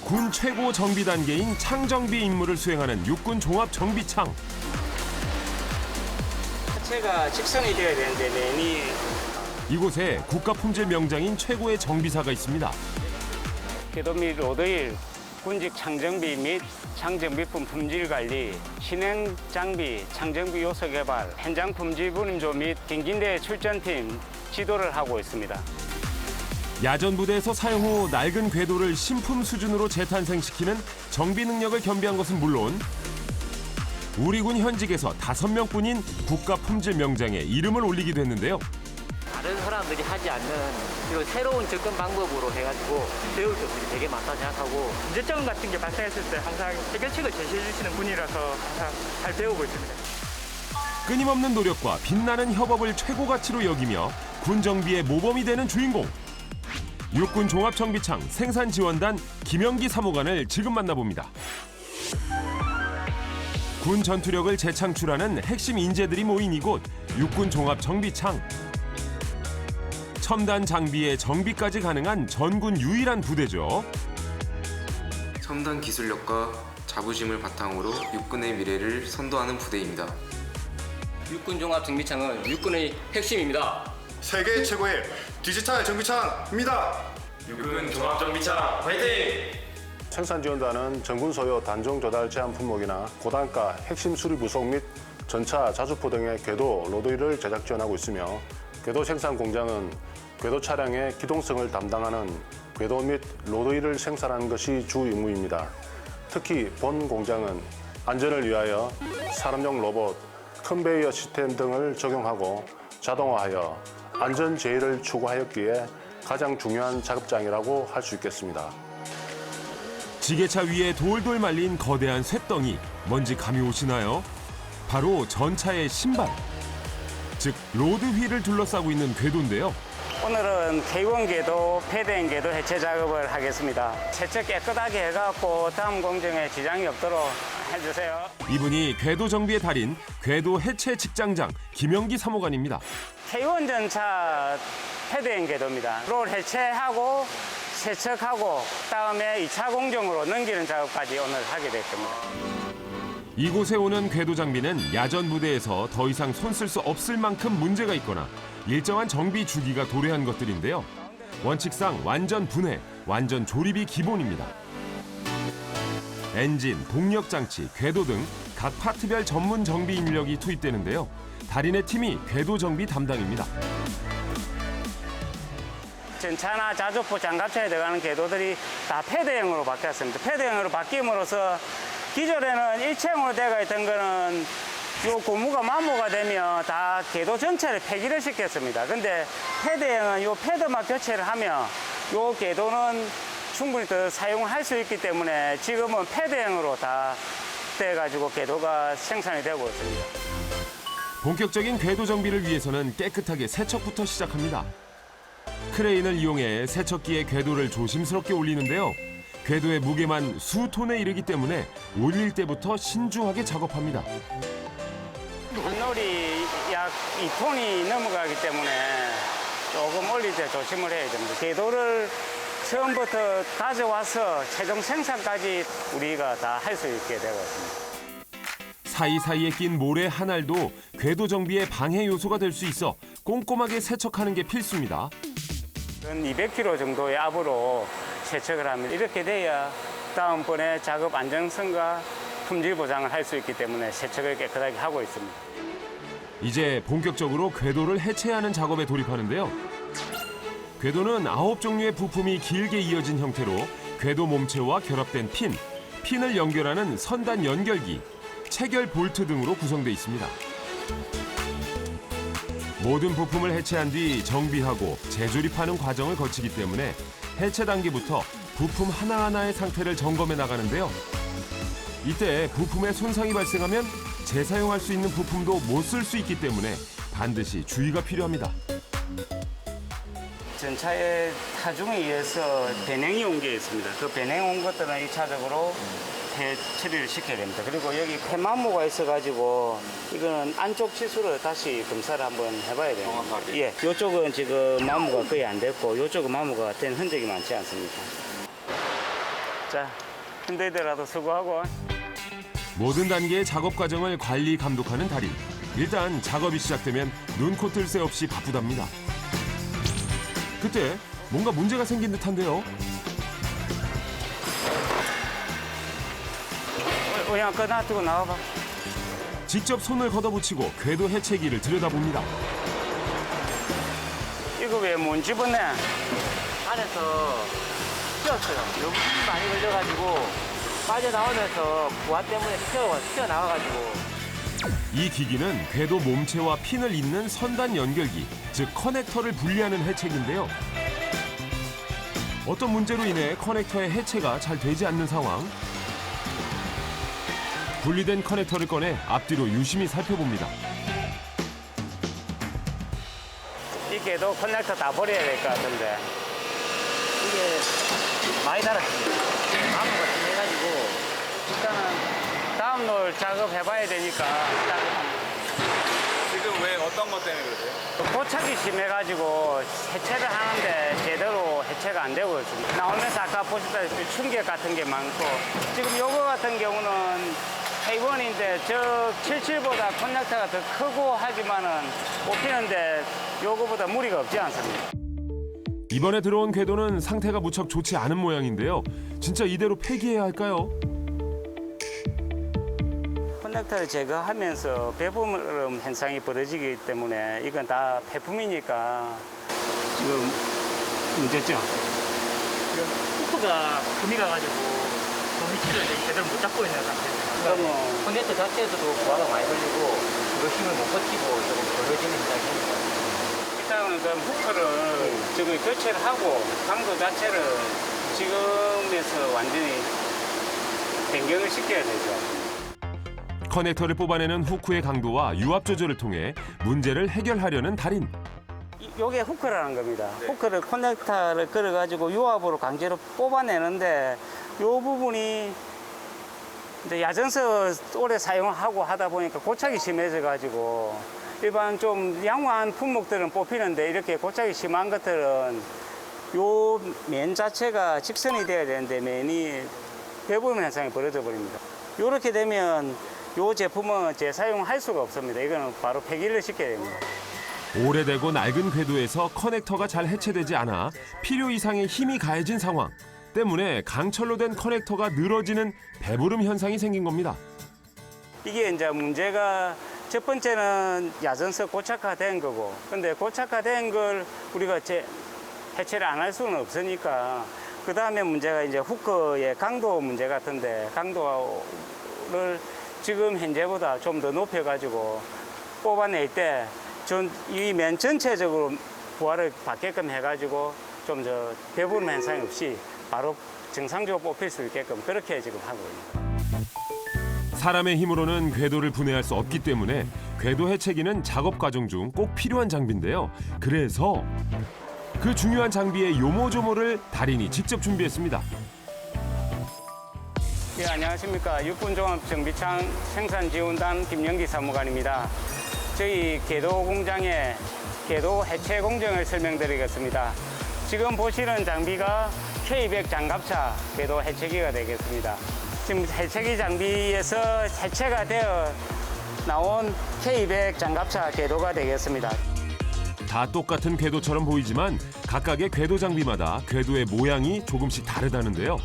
군 최고 정비 단계인 창정비 임무를 수행하는 육군 종합 정비창. 하체가 직선이 되어야 되는데 맨이 이곳에 국가 품질 명장인 최고의 정비사가 있습니다. 궤도 및 로드힐, 군직 창정비 및 창정비품 품질 관리, 신행 장비, 창정비 요소 개발, 현장 품질 분임조 및 긴긴대 출전팀 지도를 하고 있습니다. 야전 부대에서 사용 후 낡은 궤도를 신품 수준으로 재탄생시키는 정비 능력을 겸비한 것은 물론 우리 군 현직에서 5명뿐인 국가 품질 명장에 이름을 올리기도 했는데요. 다른 사람들이 하지 않는 이런 새로운 접근 방법으로 해가지고 배울 점들이 되게 많다 생각하고 문제점 같은 게 발생했을 때 항상 해결책을 제시해 주시는 분이라서 항상 잘 배우고 있습니다. 끊임없는 노력과 빛나는 협업을 최고 가치로 여기며 군 정비의 모범이 되는 주인공. 육군 종합정비창 생산지원단 김영기 사무관을 지금 만나봅니다. 군 전투력을 재창출하는 핵심 인재들이 모인 이곳 육군 종합정비창. 첨단 장비의 정비까지 가능한 전군 유일한 부대죠. 첨단 기술력과 자부심을 바탕으로 육군의 미래를 선도하는 부대입니다. 육군 종합 정비창은 육군의 핵심입니다. 세계 최고의 디지털 정비창입니다. 육군 종합정비창 화이팅! 생산지원단은 전군 소요 단종 조달 제한 품목이나 고단가 핵심 수리 부속 및 전차, 자주포 등의 궤도, 로드힐을 제작 지원하고 있으며 궤도 생산 공장은 궤도 차량의 기동성을 담당하는 궤도 및 로드힐을 생산하는 것이 주 임무입니다. 특히 본 공장은 안전을 위하여 산업용 로봇, 컨베이어 시스템 등을 적용하고 자동화하여 안전 제의를 추구하였기에 가장 중요한 작업장이라고 할 수 있겠습니다. 지게차 위에 돌돌 말린 거대한 쇳덩이, 뭔지 감이 오시나요? 바로 전차의 신발, 즉 로드 휠을 둘러싸고 있는 궤도인데요. 오늘은 K1 궤도, 패드행 궤도 해체 작업을 하겠습니다. 세척 깨끗하게 해갖고 다음 공정에 지장이 없도록 해주세요. 이분이 궤도 정비의 달인, 궤도 해체 직장장 김영기 사무관입니다. K1 전차 패드행 궤도입니다. 롤 해체하고 세척하고 다음에 2차 공정으로 넘기는 작업까지 오늘 하게 됐습니다. 이곳에 오는 궤도 장비는 야전 부대에서 더 이상 손 쓸 수 없을 만큼 문제가 있거나 일정한 정비 주기가 도래한 것들인데요. 원칙상 완전 분해, 완전 조립이 기본입니다. 엔진, 동력 장치, 궤도 등 각 파트별 전문 정비 인력이 투입되는데요. 달인의 팀이 궤도 정비 담당입니다. 전차나 자주포, 장갑차에 들어가는 궤도들이 다 패드형으로 바뀌었습니다. 패드형으로 바뀜으로써 기존에는 일체형으로 되어 있던 거는 요 고무가 마모가 되면 다 궤도 전체를 폐기를 시켰습니다. 근데 패드형은 요 패드만 교체를 하면 요 궤도는 충분히 더 사용할 수 있기 때문에 지금은 패드형으로 다 돼가지고 궤도가 생산이 되고 있습니다. 본격적인 궤도 정비를 위해서는 깨끗하게 세척부터 시작합니다. 크레인을 이용해 세척기에 궤도를 조심스럽게 올리는데요. 궤도의 무게만 수톤에 이르기 때문에 올릴 때부터 신중하게 작업합니다. 한놀이 약 2톤이 넘어가기 때문에 조금 올릴 때 조심을 해야 됩니다. 궤도를 처음부터 가져와서 최종 생산까지 우리가 다 할 수 있게 되고 있습니다. 사이사이에 낀 모래 한 알도 궤도 정비의 방해 요소가 될 수 있어 꼼꼼하게 세척하는 게 필수입니다. 200kg 정도의 압으로 세척을 하면 이렇게 돼야 다음번에 작업 안정성과 품질 보장을 할 수 있기 때문에 세척을 깨끗하게 하고 있습니다. 이제 본격적으로 궤도를 해체하는 작업에 돌입하는데요. 궤도는 9종류의 부품이 길게 이어진 형태로 궤도 몸체와 결합된 핀을 연결하는 선단 연결기, 체결 볼트 등으로 구성되어 있습니다. 모든 부품을 해체한 뒤 정비하고 재조립하는 과정을 거치기 때문에 해체 단계부터 부품 하나하나의 상태를 점검해 나가는데요. 이때 부품에 손상이 발생하면 재사용할 수 있는 부품도 못 쓸 수 있기 때문에 반드시 주의가 필요합니다. 전차의 하중에 의해서 배냉이 온 게 있습니다. 그 배냉 온 것들은 1차적으로 처리를 시켜야 됩니다. 그리고 여기 폐마모가 있어가지고 이거는 안쪽 치수를 다시 검사를 한번 해봐야 돼요. 정확하게? 예, 이쪽은 지금 마모가 거의 안 됐고 이쪽은 마모가 된 흔적이 많지 않습니다. 자, 힘들더라도 수고하고. 모든 단계의 작업 과정을 관리 감독하는 달인. 일단 작업이 시작되면 눈코 뜰 새 없이 바쁘답니다. 그때 뭔가 문제가 생긴 듯한데요. 그냥 놔두고 나와봐. 직접 손을 걷어붙이고 궤도 해체기를 들여다봅니다. 이거 왜 못 집었네? 안에서 튀었어요. 너무 힘이 많이 걸려가지고 빠져나오면서 부하 때문에 튀어나와가지고. 이 기기는 궤도 몸체와 핀을 잇는 선단 연결기, 즉 커넥터를 분리하는 해체기인데요. 어떤 문제로 인해 커넥터의 해체가 잘 되지 않는 상황. 분리된 커넥터를 꺼내 앞뒤로 유심히 살펴봅니다. 이 궤도 커넥터 다 버려야 될 것 같은데. 이게 많이 달았습니다. 나무가 심해가지고. 일단은 다음 놀 작업해봐야 되니까. 지금 왜 어떤 것 때문에 그러세요? 고착이 심해가지고 해체를 하는데 제대로 해체가 안 되고 있습니다. 나오면서 아까 보셨다시피 충격 같은 게 많고, 지금 요거 같은 경우는 K1인데 저 77보다 커넥터가 더 크고 하지만은 뽑히는데 요거보다 무리가 없지 않습니다. 이번에 들어온 궤도는 상태가 무척 좋지 않은 모양인데요. 진짜 이대로 폐기해야 할까요? 커넥터를 제거하면서 배부름 현상이 벌어지기 때문에 이건 다 폐품이니까 지금 문제죠. 후크가 금이 가가지고 그 위치를 제대로 못 잡고 있는 상태입니다. 그러면 커넥터 자체에서도 부하가 많이 걸리고 그 힘을 못 버티고 조금 걸려지는 현상입니다. 일단은 그 후크를 지금 교체를 하고 강도 자체를 지금에서 완전히 변경을 시켜야 되죠. 커넥터를 뽑아내는 후크의 강도와 유압 조절을 통해 문제를 해결하려는 달인. 요게 후크라는 겁니다. 후크를 커넥터를 걸어가지고 유압으로 강제로 뽑아내는데 요 부분이 이제 야전서 오래 사용하고 하다 보니까 고착이 심해져가지고 일반 좀 양호한 품목들은 뽑히는데 이렇게 고착이 심한 것들은 요 면 자체가 직선이 돼야 되는데 면이 배부름 현상이 벌어져 버립니다. 이렇게 되면 요 제품은 재사용할 수가 없습니다. 이거는 바로 폐기를 시켜야 됩니다. 오래되고 낡은 궤도에서 커넥터가 잘 해체되지 않아 필요 이상의 힘이 가해진 상황 때문에 강철로 된 커넥터가 늘어지는 배부름 현상이 생긴 겁니다. 이게 이제 문제가 첫 번째는 야전서 고착화된 거고, 근데 고착화된 걸 우리가 해체를 안 할 수는 없으니까 그 다음에 문제가 이제 후크의 강도 문제 같은데 강도를 지금 현재보다 좀 더 높여가지고 뽑아낼 때 이 면 전체적으로 부하를 받게끔 해가지고 좀 더 배부름 현상이 없이 바로 정상적으로 뽑힐 수 있게끔 그렇게 지금 하고 있습니다. 사람의 힘으로는 궤도를 분해할 수 없기 때문에 궤도 해체기는 작업 과정 중 꼭 필요한 장비인데요. 그래서 그 중요한 장비의 요모조모를 달인이 직접 준비했습니다. 예, 안녕하십니까. 육군종합정비창 생산지원단 김영기 사무관입니다. 저희 궤도 공장의 궤도 해체 공정을 설명드리겠습니다. 지금 보시는 장비가 K200 장갑차 궤도 해체기가 되겠습니다. 지금 해체기 장비에서 해체가 되어 나온 K200 장갑차 궤도가 되겠습니다. 다 똑같은 궤도처럼 보이지만 각각의 궤도 장비마다 궤도의 모양이 조금씩 다르다는데요.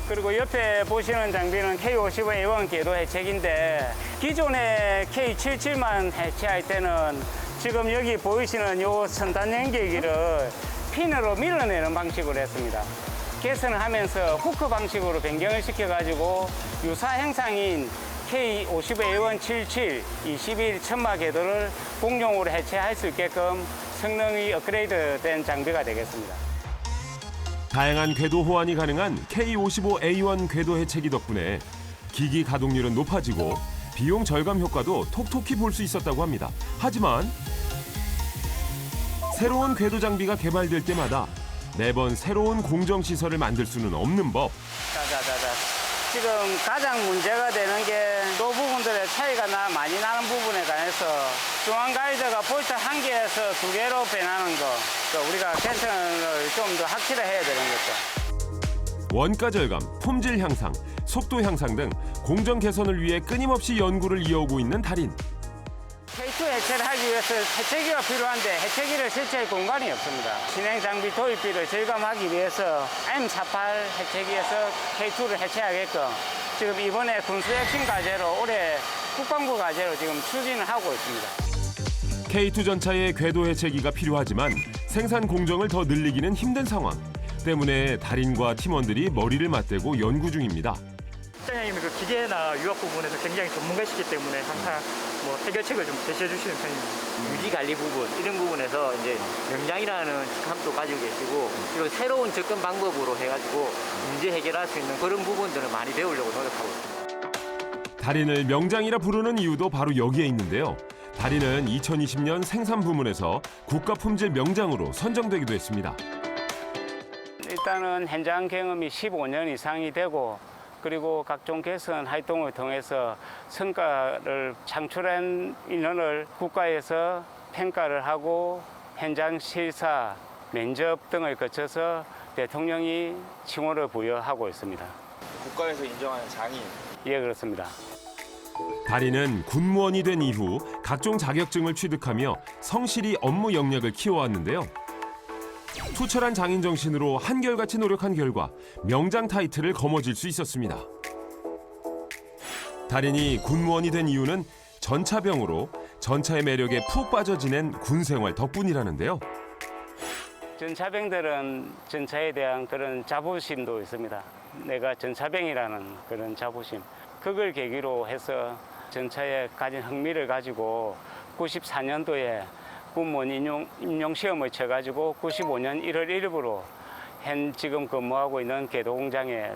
그리고 옆에 보시는 장비는 K55A1 궤도 해체기인데 기존의 K77만 해체할 때는 지금 여기 보이시는 요 선단 연결기를 핀으로 밀어내는 방식으로 했습니다. 개선을 하면서 후크 방식으로 변경을 시켜가지고 유사 형상인 K55A177 21 천마 궤도를 공용으로 해체할 수 있게끔 성능이 업그레이드된 장비가 되겠습니다. 다양한 궤도 호환이 가능한 K55A1 궤도 해체기 덕분에 기기 가동률은 높아지고 비용 절감 효과도 톡톡히 볼 수 있었다고 합니다. 하지만 새로운 궤도 장비가 개발될 때마다 매번 새로운 공정시설을 만들 수는 없는 법. 지금 가장 문제가 되는 게 이 부분들의 차이가 많이 나는 부분에 관해서 중앙 가이드가 볼트 1개에서 2개로 변하는 거, 우리가 개선을 좀 더 확실히 해야 되는 거죠. 원가 절감, 품질 향상, 속도 향상 등 공정 개선을 위해 끊임없이 연구를 이어오고 있는 달인. K2 해체를 하기 위해서 해체기가 필요한데 해체기를 설치할 공간이 없습니다. 진행 장비 도입비를 절감하기 위해서 M48 해체기에서 K2를 해체하게끔 지금 이번에 군수 핵심 과제로 올해 국방부 과제로 지금 추진을 하고 있습니다. K2 전차의 궤도 해체기가 필요하지만 생산 공정을 더 늘리기는 힘든 상황. 때문에 달인과 팀원들이 머리를 맞대고 연구 중입니다. 실장님이 그 기계나 유학 부분에서 굉장히 전문가시기 때문에 항상 뭐 해결책을 좀 제시해 주시는 편입니다. 유지 관리 부분 이런 부분에서 이제 명장이라는 직함도 가지고 계시고 그리고 새로운 접근 방법으로 해가지고 문제 해결할 수 있는 그런 부분들을 많이 배우려고 노력하고 있습니다. 달인을 명장이라 부르는 이유도 바로 여기에 있는데요. 달인은 2020년 생산 부문에서 국가 품질 명장으로 선정되기도 했습니다. 일단은 현장 경험이 15년 이상이 되고 그리고 각종 개선 활동을 통해서 성과를 창출한 인원을 국가에서 평가를 하고 현장 실사, 면접 등을 거쳐서 대통령이 칭호를 부여하고 있습니다. 국가에서 인정하는 장인. 예, 그렇습니다. 달인은 군무원이 된 이후 각종 자격증을 취득하며 성실히 업무 영역을 키워왔는데요. 투철한 장인 정신으로 한결같이 노력한 결과 명장 타이틀을 거머쥘 수 있었습니다. 달인이 군무원이 된 이유는 전차병으로 전차의 매력에 푹 빠져 지낸 군생활 덕분이라는데요. 전차병들은 전차에 대한 그런 자부심도 있습니다. 내가 전차병이라는 그런 자부심. 그걸 계기로 해서 전차에 가진 흥미를 가지고 94년도에 군무원 임용 시험을 쳐가지고 95년 1월 1일부로 현 지금 근무하고 있는 궤도 공장에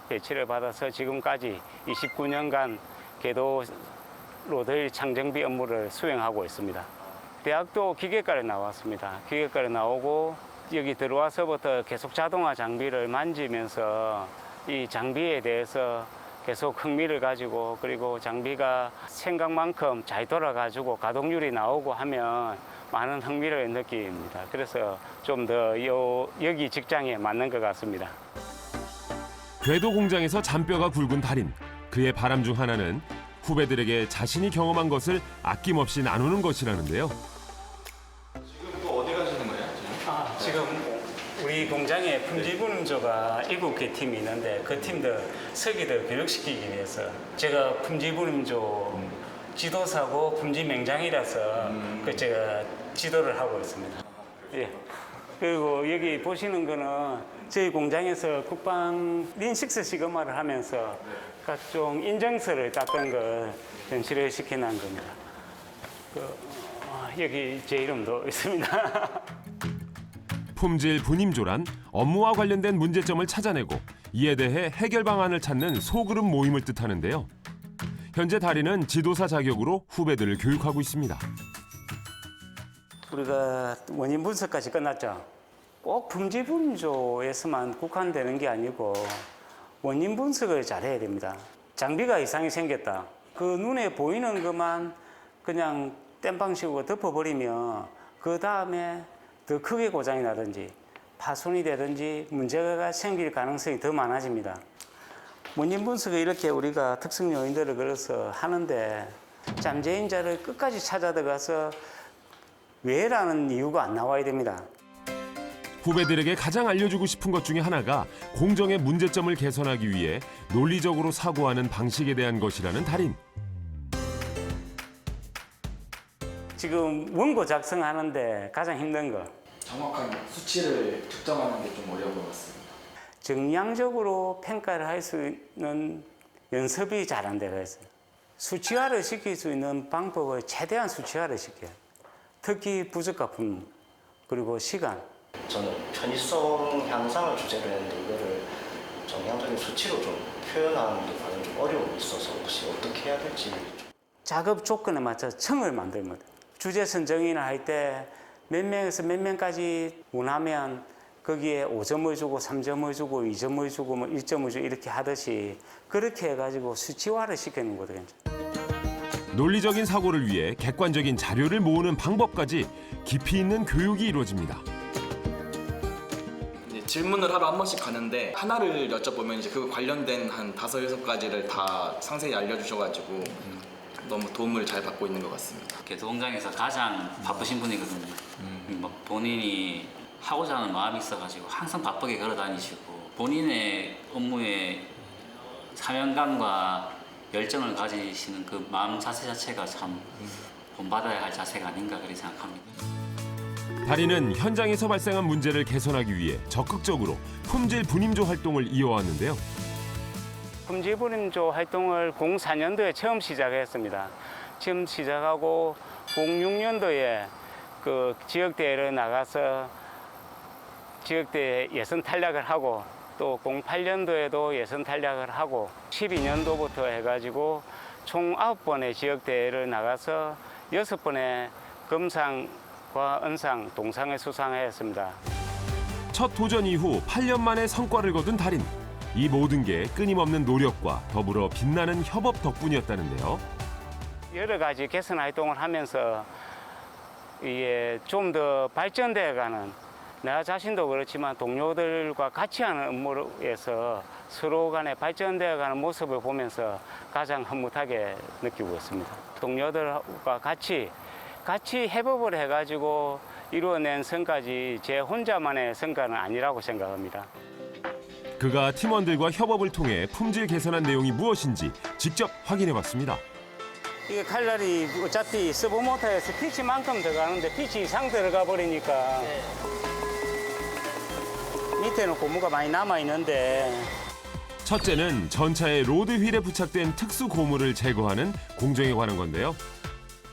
배치를 받아서 지금까지 29년간 궤도 로드힐 창정비 업무를 수행하고 있습니다. 대학도 기계과를 나왔습니다. 기계과를 나오고 여기 들어와서부터 계속 자동화 장비를 만지면서 이 장비에 대해서 계속 흥미를 가지고 그리고 장비가 생각만큼 잘 돌아가지고 가동률이 나오고 하면 많은 흥미를 느낍니다. 그래서 좀 더 여기 직장에 맞는 것 같습니다. 궤도 공장에서 잔뼈가 굵은 달인. 그의 바람 중 하나는 후배들에게 자신이 경험한 것을 아낌없이 나누는 것이라는데요. 지금 또 어디 가시는 거예요? 지금 우리 공장에 품질분임조가 7개 팀이 있는데 그 팀들 서기들 교육시키기 위해서 제가 품질분임조 지도사고 품질명장이라서 그 제가 지도를 하고 있습니다. 예. 그리고 여기 보시는 거는 저희 공장에서 국방 린6 시그마를 하면서 각종 인증서를 땄던 걸 전시를 시켜놓은 겁니다. 여기 제 이름도 있습니다. 품질 분임조란 업무와 관련된 문제점을 찾아내고 이에 대해 해결 방안을 찾는 소그룹 모임을 뜻하는데요. 현재 달인은 지도사 자격으로 후배들을 교육하고 있습니다. 우리가 원인 분석까지 끝났죠. 꼭 품질 분임조에서만 국한되는 게 아니고 원인 분석을 잘해야 됩니다. 장비가 이상이 생겼다. 그 눈에 보이는 것만 그냥 땜방식으로 덮어버리면 그 다음에 더 크게 고장이 나든지 파손이 되든지 문제가 생길 가능성이 더 많아집니다. 원인 분석을 이렇게 우리가 특성 요인들을 걸어서 하는데 잠재인자를 끝까지 찾아 들어가서 왜라는 이유가 안 나와야 됩니다. 후배들에게 가장 알려주고 싶은 것 중에 하나가 공정의 문제점을 개선하기 위해 논리적으로 사고하는 방식에 대한 것이라는 달인. 지금 원고 작성하는데 가장 힘든 거. 정확한 수치를 측정하는 게 좀 어려운 것 같습니다. 정량적으로 평가를 할 수 있는 연습이 잘 안 되어 있어요. 수치화를 시킬 수 있는 방법을 최대한 수치화를 시켜요. 특히 부적합품 그리고 시간. 저는 편의성 향상을 주제로 했는데 이거를 정량적인 수치로 좀 표현하는 게 과연 좀 어려움이 있어서 혹시 어떻게 해야 될지. 작업 조건에 맞춰 청을 만드는 거예요. 주제 선정이나 할 때 몇 명에서 몇 명까지 원하면 거기에 5점을 주고 3점을 주고 2점을 주고 뭐 1점을 주고 이렇게 하듯이 그렇게 해가지고 수치화를 시키는 거거든요. 논리적인 사고를 위해 객관적인 자료를 모으는 방법까지 깊이 있는 교육이 이루어집니다. 이제 질문을 하러 한 번씩 가는데 하나를 여쭤보면 이제 그 관련된 한 5-6가지를 다 상세히 알려주셔가지고 너무 도움을 잘 받고 있는 것 같습니다. 궤도 공장에서 가장 바쁘신 분이거든요. 뭐 본인이 하고자 하는 마음이 있어가지고 항상 바쁘게 걸어 다니시고 본인의 업무에 사명감과 열정을 가지시는 그 마음 자세 자체가 참 본받아야 할 자세가 아닌가 그렇게 생각합니다. 달인은 현장에서 발생한 문제를 개선하기 위해 적극적으로 품질 분임조 활동을 이어왔는데요. 품질 분임조 활동을 04년도에 처음 시작했습니다. 처음 시작하고 06년도에 그 지역대회를 나가서 지역대회 예선 탈락을 하고 또 08년도에도 예선 탈락을 하고 12년도부터 해가지고 총 9번의 지역대회를 나가서 6번의 금상과 은상, 동상을 수상하였습니다. 첫 도전 이후 8년 만에 성과를 거둔 달인. 이 모든 게 끊임없는 노력과 더불어 빛나는 협업 덕분이었다는데요. 여러 가지 개선 활동을 하면서 이게 좀 더 발전되어가는 나 자신도 그렇지만 동료들과 같이 하는 업무에서 서로 간에 발전되어가는 모습을 보면서 가장 흐뭇하게 느끼고 있습니다. 동료들과 같이 협업을 해가지고 이루어낸 성과지 제 혼자만의 성과는 아니라고 생각합니다. 그가 팀원들과 협업을 통해 품질 개선한 내용이 무엇인지 직접 확인해봤습니다. 이게 칼날이 어차피 서브모터에서 피치만큼 들어가는데 피치 이상 들어가 버리니까 밑에는 고무가 많이 남아있는데 첫째는 전차의 로드 휠에 부착된 특수 고무를 제거하는 공정에 관한 건데요.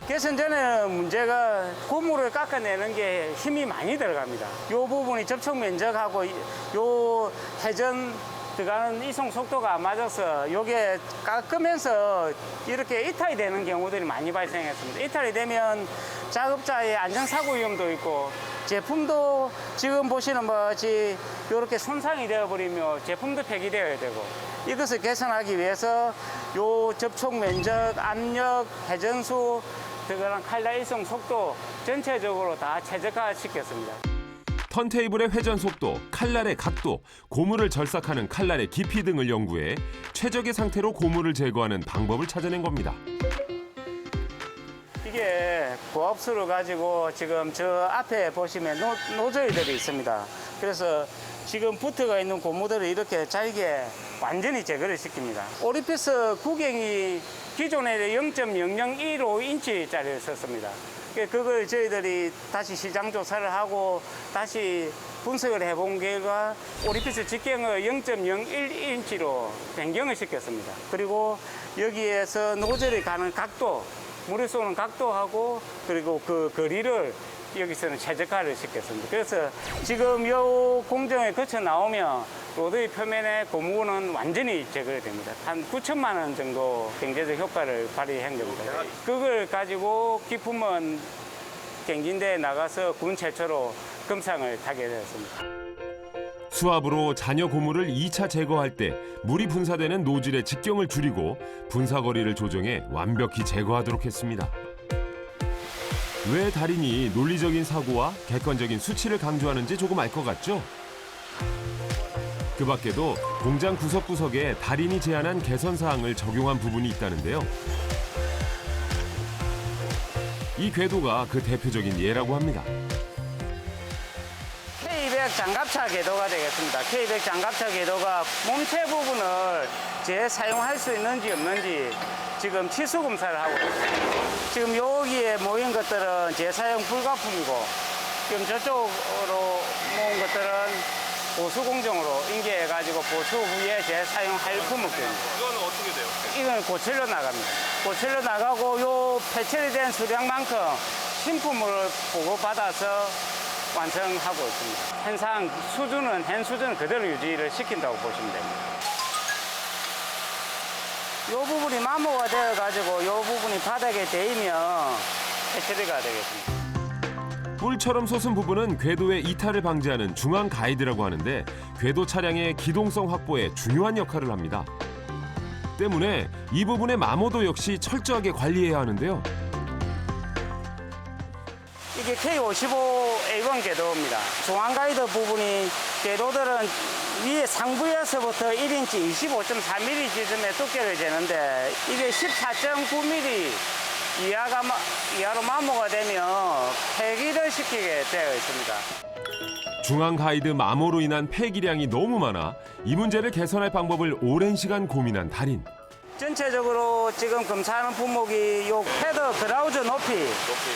개선 전에는 문제가 고무를 깎아내는 게 힘이 많이 들어갑니다. 이 부분이 접촉 면적하고 요 회전 들어가는 이송 속도가 안 맞아서 이게 깎으면서 이렇게 이탈이 되는 경우들이 많이 발생했습니다. 이탈이 되면 작업자의 안전사고 위험도 있고 제품도 지금 보시는 것이 이렇게 손상이 되어버리며 제품도 폐기되어야 되고 이것을 개선하기 위해서 요 접촉 면적, 압력, 회전수, 들어가는 칼날 이송 속도 전체적으로 다 최적화시켰습니다. 턴테이블의 회전 속도, 칼날의 각도, 고무를 절삭하는 칼날의 깊이 등을 연구해 최적의 상태로 고무를 제거하는 방법을 찾아낸 겁니다. 이게 고압수를 가지고 지금 저 앞에 보시면 노즐들이 있습니다. 그래서 지금 붙어가 있는 고무들을 이렇게 잘게 완전히 제거를 시킵니다. 오리피스 구경이 기존에 0.001.5인치짜리를 썼습니다. 그걸 저희들이 다시 시장 조사를 하고 다시 분석을 해본 결과 오리피스 직경을 0.01인치로 변경을 시켰습니다. 그리고 여기에서 노즐이 가는 각도, 물이 쏘는 각도하고 그리고 그 거리를 여기서는 최적화를 시켰습니다. 그래서 지금 이 공정에 거쳐 나오면 로드의 표면에 고무는 완전히 제거됩니다. 한 9천만 원 정도 경제적 효과를 발휘한 겁니다. 그걸 가지고 기품은 경진대에 나가서 군 최초로 금상을 타게 되었습니다. 수압으로 잔여 고무를 2차 제거할 때 물이 분사되는 노즐의 직경을 줄이고 분사 거리를 조정해 완벽히 제거하도록 했습니다. 왜 달인이 논리적인 사고와 객관적인 수치를 강조하는지 조금 알 것 같죠? 그 밖에도 공장 구석구석에 달인이 제안한 개선 사항을 적용한 부분이 있다는데요. 이 궤도가 그 대표적인 예라고 합니다. K200 장갑차 궤도가 되겠습니다. K200 장갑차 궤도가 몸체 부분을 재사용할 수 있는지 없는지 지금 치수 검사를 하고 있습니다. 지금 여기에 모인 것들은 재사용 불가품이고 지금 저쪽으로 모은 것들은 보수 공정으로 인계해가지고 보수 후에 재사용할 품목입니다. 이거는 어떻게 돼요? 이건 고철로 나갑니다. 고철로 나가고 요 폐철이 된 수량만큼 신품을 보고받아서 완성하고 있습니다. 현상 수준은 현 수준 그대로 유지를 시킨다고 보시면 됩니다. 이 부분이 마모가 되어가지고 이 부분이 바닥에 대이면 폐처리가 되겠습니다. 뿔처럼 솟은 부분은 궤도의 이탈을 방지하는 중앙 가이드라고 하는데 궤도 차량의 기동성 확보에 중요한 역할을 합니다. 때문에 이 부분의 마모도 역시 철저하게 관리해야 하는데요. 이게 K55A1 궤도입니다. 중앙 가이드 부분이 궤도들은 위에 상부에서부터 1인치 25.4mm 지점의 두께를 재는데 이게 14.9mm 이하로 마모가 되면 폐기를 시키게 되어 있습니다. 중앙 가이드 마모로 인한 폐기량이 너무 많아 이 문제를 개선할 방법을 오랜 시간 고민한 달인. 전체적으로 지금 검사하는 품목이 요 패드 그라우즈 높이,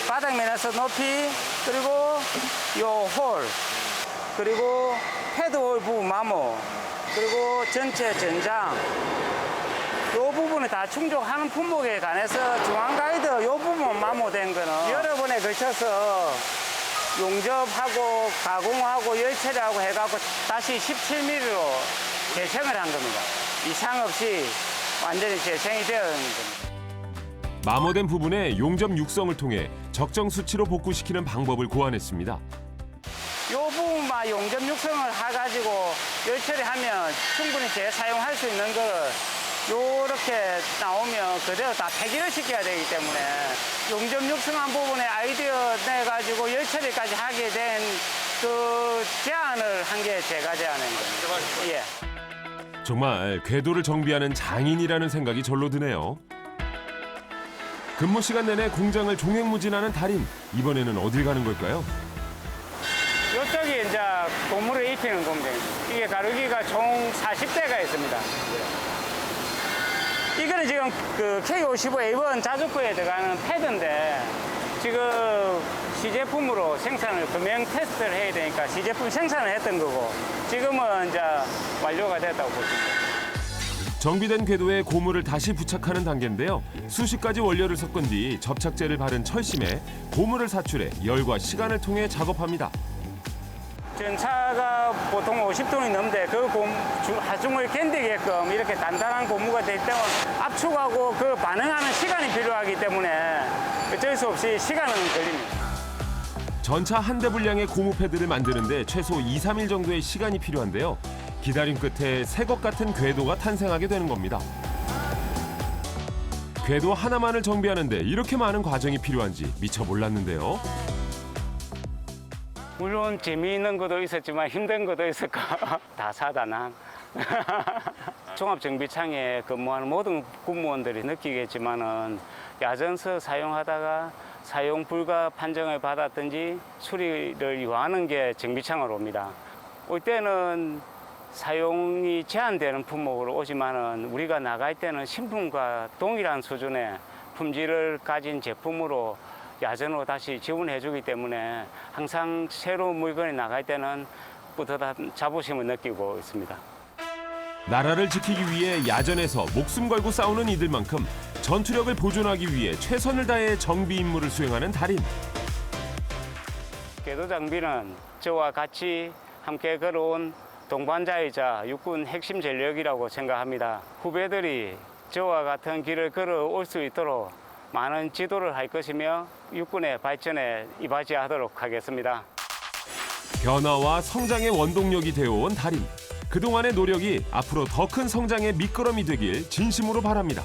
바닥면에서 높이, 그리고 요 홀, 그리고 패드 홀 부분 마모, 그리고 전체 전장, 요 부분을 다 충족하는 품목에 관해서 중앙 가이드 요 부분 마모된 거는 여러 번에 걸쳐서 용접하고 가공하고 열처리하고 해갖고 다시 17mm로 재생을 한 겁니다. 이상 없이 완전히 재생이 되어 있는 겁니다. 마모된 부분에 용접 육성을 통해 적정 수치로 복구시키는 방법을 고안했습니다. 요 부분만 용접 육성을 해가지고 열처리하면 충분히 재사용할 수 있는 걸 요렇게 나오면 그대로 다 폐기를 시켜야 되기 때문에 용접 육성한 부분에 아이디어 내가지고 열처리까지 하게 된 그 제안을 한 게 제가 제안한 겁니다. 예. 정말 궤도를 정비하는 장인이라는 생각이 절로 드네요. 근무 시간 내내 공장을 종횡무진하는 달인. 이번에는 어딜 가는 걸까요? 이쪽이 이제 고무를 입히는 공장입니다. 이게 가루기가 총 40대가 있습니다. 이거는 지금 그 K55A1 자주포에 들어가는 패드인데 지금 시제품으로 생산을 금형 테스트를 해야 되니까 시제품 생산을 했던 거고 지금은 이제 완료가 됐다고 보시면 됩니다. 정비된 궤도에 고무를 다시 부착하는 단계인데요. 수십 가지 원료를 섞은 뒤 접착제를 바른 철심에 고무를 사출해 열과 시간을 통해 작업합니다. 전차가 보통 50톤이 넘는데 그 하중을 견디게끔 이렇게 단단한 고무가 될 때는 압축하고 그 반응하는 시간이 필요하기 때문에 어쩔 수 없이 시간은 걸립니다. 전차 한 대 분량의 고무 패드를 만드는데 최소 2, 3일 정도의 시간이 필요한데요. 기다림 끝에 새것 같은 궤도가 탄생하게 되는 겁니다. 궤도 하나만을 정비하는데 이렇게 많은 과정이 필요한지 미처 몰랐는데요. 물론 재미있는 것도 있었지만 힘든 것도 있었고 다사다난. 종합정비창에 근무하는 모든 공무원들이 느끼겠지만은 야전서 사용하다가 사용 불가 판정을 받았든지 수리를 요하는 게 정비창으로 옵니다. 올 때는 사용이 제한되는 품목으로 오지만은 우리가 나갈 때는 신품과 동일한 수준의 품질을 가진 제품으로 야전으로 다시 지원해 주기 때문에 항상 새로운 물건이 나갈 때는 뿌듯한 자부심을 느끼고 있습니다. 나라를 지키기 위해 야전에서 목숨 걸고 싸우는 이들만큼 전투력을 보존하기 위해 최선을 다해 정비 임무를 수행하는 달인. 궤도 장비는 저와 같이 함께 걸어온 동반자이자 육군 핵심 전력이라고 생각합니다. 후배들이 저와 같은 길을 걸어올 수 있도록 많은 지도를 할 것이며 육군의 발전에 이바지하도록 하겠습니다. 변화와 성장의 원동력이 되어온 달인. 그동안의 노력이 앞으로 더 큰 성장의 밑거름이 되길 진심으로 바랍니다.